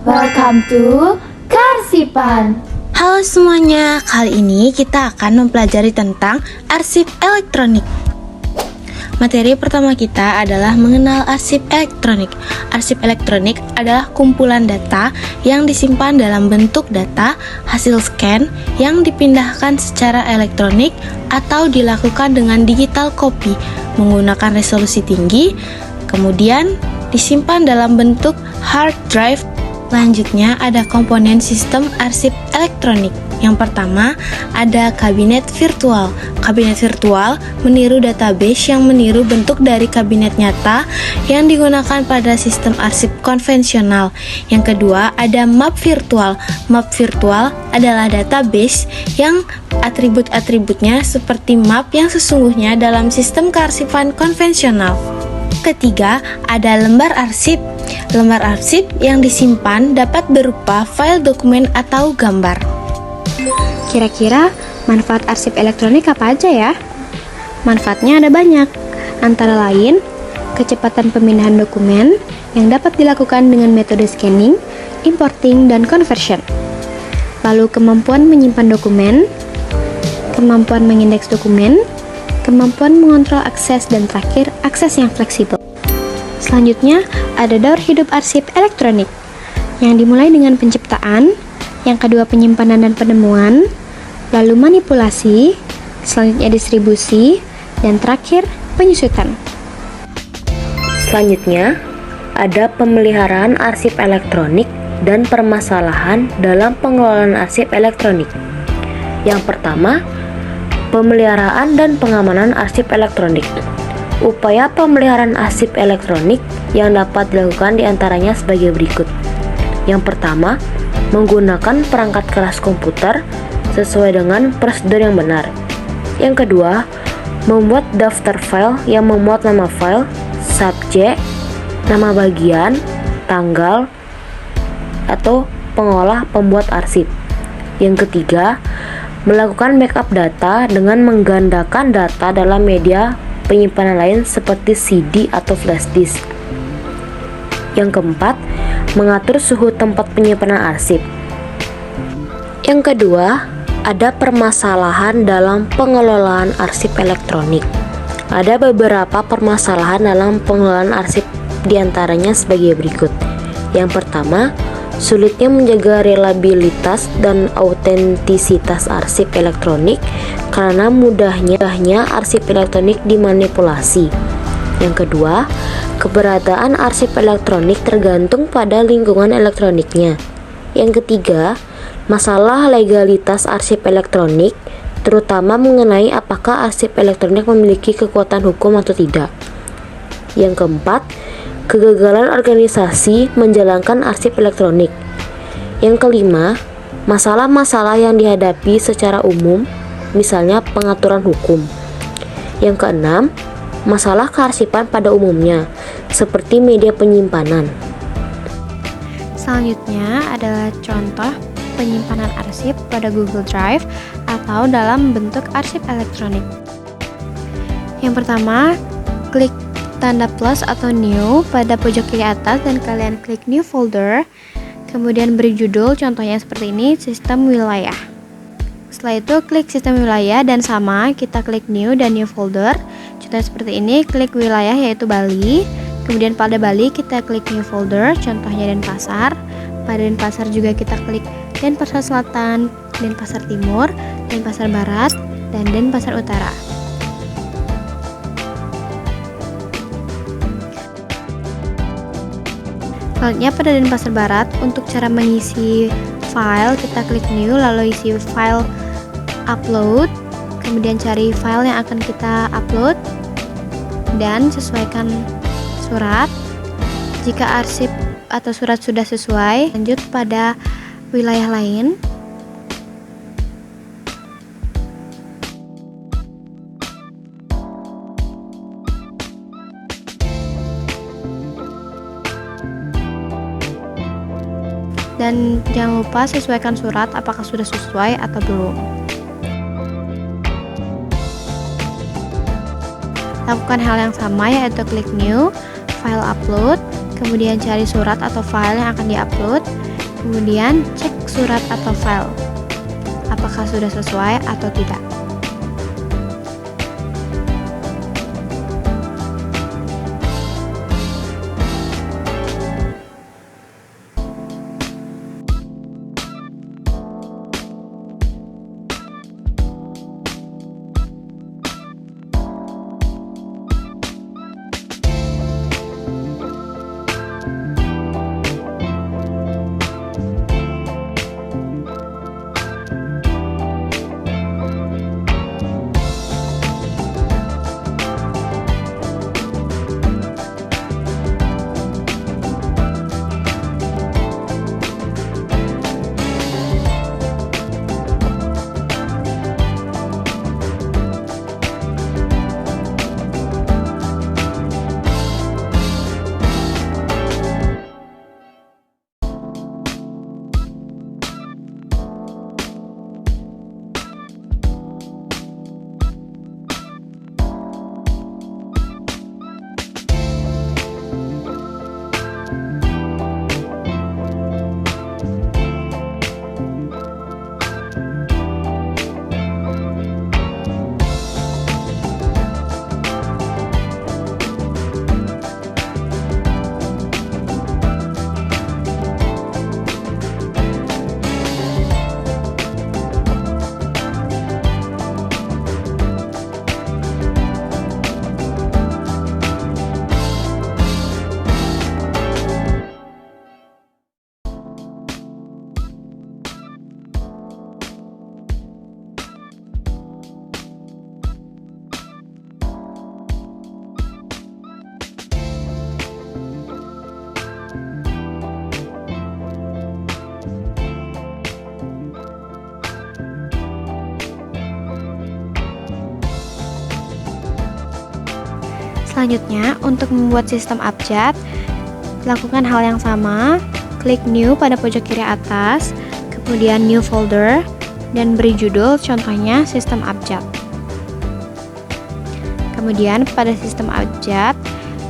Welcome to Karsipan. Halo semuanya, kali ini kita akan mempelajari tentang arsip elektronik. Materi pertama kita adalah mengenal arsip elektronik. Arsip elektronik adalah kumpulan data yang disimpan dalam bentuk data hasil scan yang dipindahkan secara elektronik atau dilakukan dengan digital copy menggunakan resolusi tinggi, kemudian disimpan dalam bentuk hard drive. Selanjutnya ada komponen sistem arsip elektronik. Yang pertama ada kabinet virtual. Kabinet virtual meniru database yang meniru bentuk dari kabinet nyata yang digunakan pada sistem arsip konvensional. Yang kedua ada map virtual. Map virtual adalah database yang atribut-atributnya seperti map yang sesungguhnya dalam sistem kearsipan konvensional. Ketiga, ada lembar arsip. Lembar arsip yang disimpan dapat berupa file dokumen atau gambar. Kira-kira manfaat arsip elektronik apa aja ya? Manfaatnya ada banyak, antara lain kecepatan pemindahan dokumen yang dapat dilakukan dengan metode scanning, importing, dan conversion. Lalu kemampuan menyimpan dokumen, kemampuan mengindeks dokumen, kemampuan mengontrol akses, dan terakhir akses yang fleksibel. Selanjutnya ada daur hidup arsip elektronik yang dimulai dengan penciptaan, yang kedua penyimpanan dan penemuan, lalu manipulasi, selanjutnya distribusi, dan terakhir penyusutan. Selanjutnya ada pemeliharaan arsip elektronik dan permasalahan dalam pengelolaan arsip elektronik. Yang pertama, pemeliharaan dan pengamanan arsip elektronik. Upaya pemeliharaan arsip elektronik yang dapat dilakukan diantaranya sebagai berikut. Yang pertama, menggunakan perangkat keras komputer sesuai dengan prosedur yang benar. Yang kedua, membuat daftar file yang memuat nama file, subjek, nama bagian, tanggal, atau pengolah pembuat arsip. Yang ketiga, melakukan backup data dengan menggandakan data dalam media penyimpanan lain seperti CD atau flash disk. Yang keempat, mengatur suhu tempat penyimpanan arsip. Yang kedua, ada permasalahan dalam pengelolaan arsip elektronik. Ada beberapa permasalahan dalam pengelolaan arsip, diantaranya sebagai berikut. Yang pertama, sulitnya menjaga reliabilitas dan autentisitas arsip elektronik karena mudahnya arsip elektronik dimanipulasi. Yang kedua, keberadaan arsip elektronik tergantung pada lingkungan elektroniknya. Yang ketiga, masalah legalitas arsip elektronik, terutama mengenai apakah arsip elektronik memiliki kekuatan hukum atau tidak. Yang keempat, kegagalan organisasi menjalankan arsip elektronik. Yang kelima, masalah-masalah yang dihadapi secara umum, misalnya pengaturan hukum. Yang keenam, masalah kearsipan pada umumnya, seperti media penyimpanan. Selanjutnya adalah contoh penyimpanan arsip pada Google Drive atau dalam bentuk arsip elektronik. Yang pertama, klik tanda plus atau new pada pojok kiri atas dan kalian klik new folder, kemudian beri judul, contohnya seperti ini, sistem wilayah. Setelah itu klik sistem wilayah dan sama kita klik new dan new folder, contohnya seperti ini, klik wilayah yaitu Bali, kemudian pada Bali kita klik new folder, contohnya Denpasar. Pada Denpasar juga kita klik Denpasar Selatan, Denpasar Timur, Denpasar Barat, dan Denpasar Utara. Selanjutnya pada Denpasar Barat, untuk cara mengisi file kita klik new lalu isi file upload, kemudian cari file yang akan kita upload dan sesuaikan surat. Jika arsip atau surat sudah sesuai, lanjut pada wilayah lain. Dan jangan lupa sesuaikan surat apakah sudah sesuai atau belum. Lakukan hal yang sama, yaitu klik new, file upload, kemudian cari surat atau file yang akan diupload, kemudian cek surat atau file apakah sudah sesuai atau tidak. Selanjutnya, untuk membuat sistem abjad, lakukan hal yang sama, klik New pada pojok kiri atas, kemudian New Folder, dan beri judul contohnya sistem abjad. Kemudian pada sistem abjad,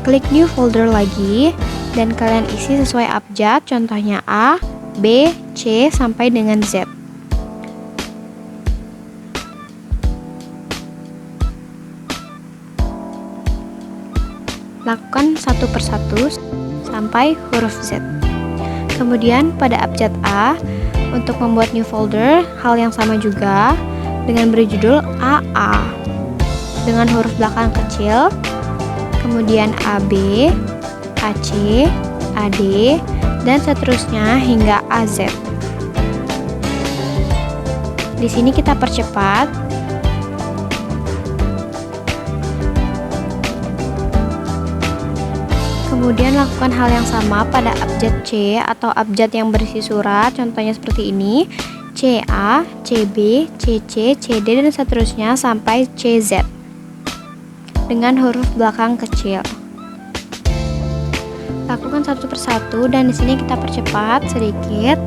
klik New Folder lagi, dan kalian isi sesuai abjad, contohnya A, B, C, sampai dengan Z. Lakukan satu persatu sampai huruf Z. Kemudian pada abjad A, untuk membuat new folder, hal yang sama juga dengan beri judul AA dengan huruf belakang kecil, kemudian AB, AC, AD, dan seterusnya hingga AZ. Di sini kita percepat. Kemudian lakukan hal yang sama pada abjad C atau abjad yang berisi surat, contohnya seperti ini, CA, CB, CC, CD, dan seterusnya sampai CZ dengan huruf belakang kecil. Lakukan satu persatu dan di sini kita percepat sedikit.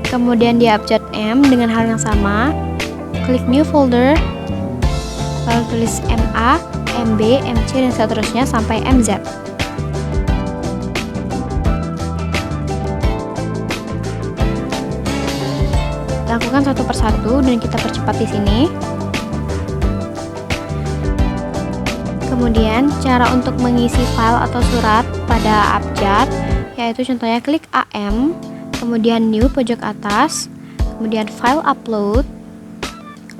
Kemudian di abjad M dengan hal yang sama, klik new folder, lalu tulis MA, MB, MC, dan seterusnya sampai MZ. Lakukan satu persatu dan kita percepat di sini. Kemudian cara untuk mengisi file atau surat pada abjad, yaitu contohnya klik AM, kemudian new pojok atas, kemudian file upload,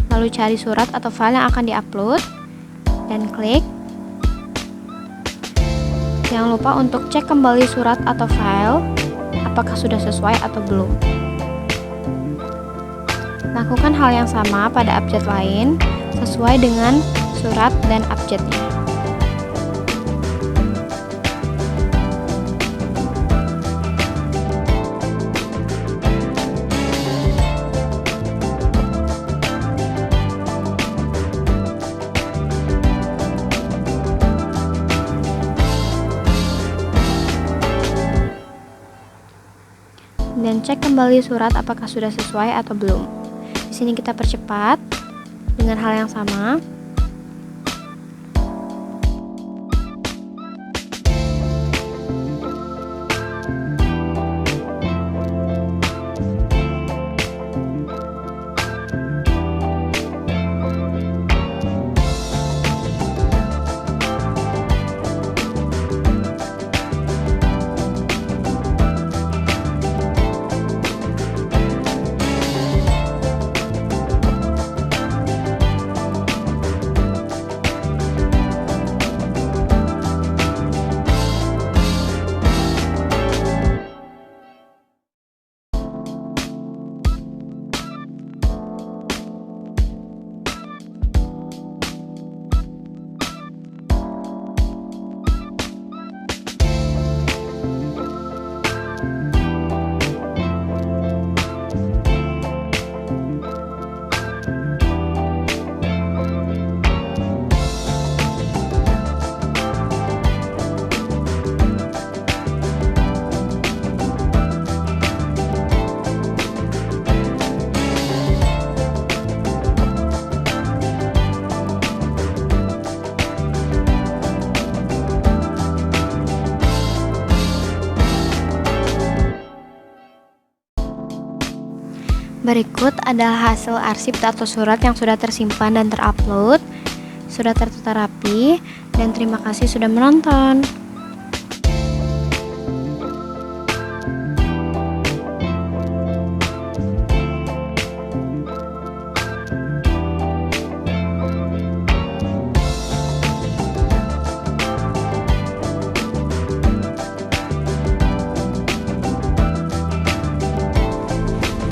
lalu cari surat atau file yang akan diupload, dan klik. Jangan lupa untuk cek kembali surat atau file apakah sudah sesuai atau belum. Lakukan hal yang sama pada abjad lain sesuai dengan surat dan abjadnya. Dan cek kembali surat apakah sudah sesuai atau belum. Di sini kita percepat dengan hal yang sama. Berikut adalah hasil arsip atau surat yang sudah tersimpan dan terupload, sudah tertata rapi, dan terima kasih sudah menonton.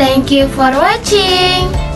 Thank you for watching.